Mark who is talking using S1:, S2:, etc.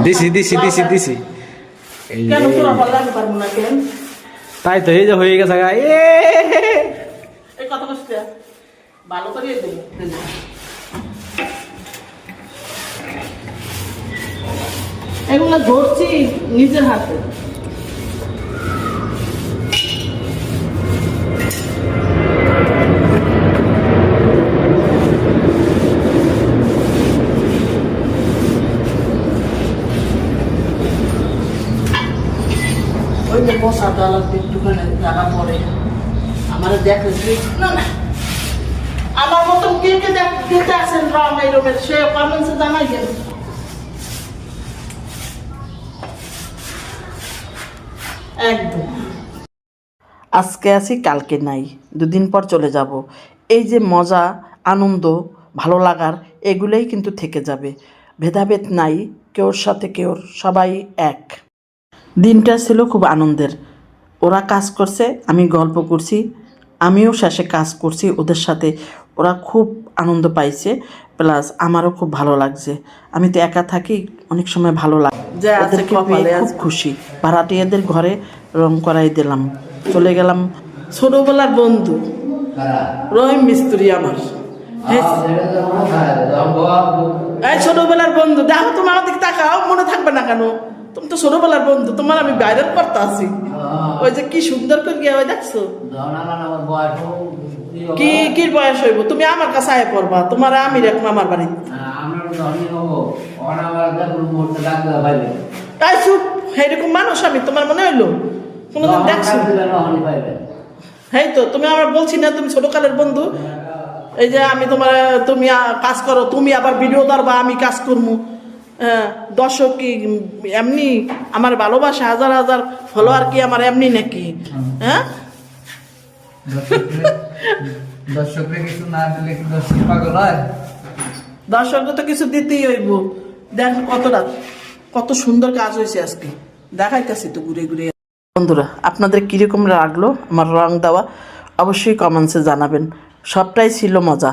S1: দিছি দিছি দিছি দিছি
S2: কেন তোরা ভালো লাগতে পারবো না কেন?
S1: তাই তো এই যে হয়ে গেছে
S2: এই কথা বলতে ভালো করে দেবো। এগুলো ধরছি নিজের হাতে। ওই যে বসা ডালা দোকানে জায়গা পড়ে আমার দেখে না না আমার মতন কে কে দেখতে আসেন রং এরমের সে কমেন্টসে জানাই গেল। একদম আজকে আছি কালকে নাই, দুদিন পর চলে যাব। এই যে মজা আনন্দ ভালো লাগার এগুলোই কিন্তু থেকে যাবে, ভেদাভেদ নাই কেউর সাথে কেউর, সবাই এক। দিনটা ছিল খুব আনন্দের, ওরা কাজ করছে আমি গল্প করছি, আমিও শেষে কাজ করছি ওদের সাথে, ওরা খুব আনন্দ পাইছে প্লাস আমারও খুব ভালো লাগছে। আমি তো একা থাকি, অনেক সময় ভালো লাগে, ওদেরকে পেয়ে খুব খুশি। ভাড়াটিয়াদের ঘরে রং করাই দিলাম, চলে গেলাম। ছোটবেলার বন্ধু রহিম মিস্ত্রি আমার, এই ছোটবেলার বন্ধু দেখো তোমার আমার দিকে তাকাও, মনে থাকবে না কেন? তুমি তো ছোটবেলার বন্ধু, তোমার আমি ভাইরাল করতে আছি। ওই যে কি সুন্দর করে গিয়ে দেখছো, কি কি বয়স হইব, তুমি আমার কাছে আয় পড়বা, তোমার আমি রাখবো আমার বাড়ি। তাই চুপ, এরকম মানুষ আমি, তোমার মনে হইলো কোনোদিন দেখছো? হ্যাঁ তো তুমি আমার বলছি না তুমি ছোটকালের বন্ধু। এই যে আমি তোমার, তুমি কাজ করো, তুমি আবার ভিডিও ধরবা, আমি কাজ করবো। দর্শক কি এমনি আমার ভালোবাসা, হাজার হাজার ফলোয়ার কি আমার এমনি নাকি? হ্যাঁ
S3: দর্শকরা কিছু না দিলে কি দর্শক পাগল হয়?
S2: দর্শকরা তো কিছু দিতেই হইব। দেখ কত সুন্দর কাজ হয়েছে আজকে, দেখাইতেছি তো ঘুরে ঘুরে। বন্ধুরা আপনাদের কিরকম লাগলো আমার রং দেওয়া অবশ্যই কমেন্টসে জানাবেন, সবটাই ছিল মজা।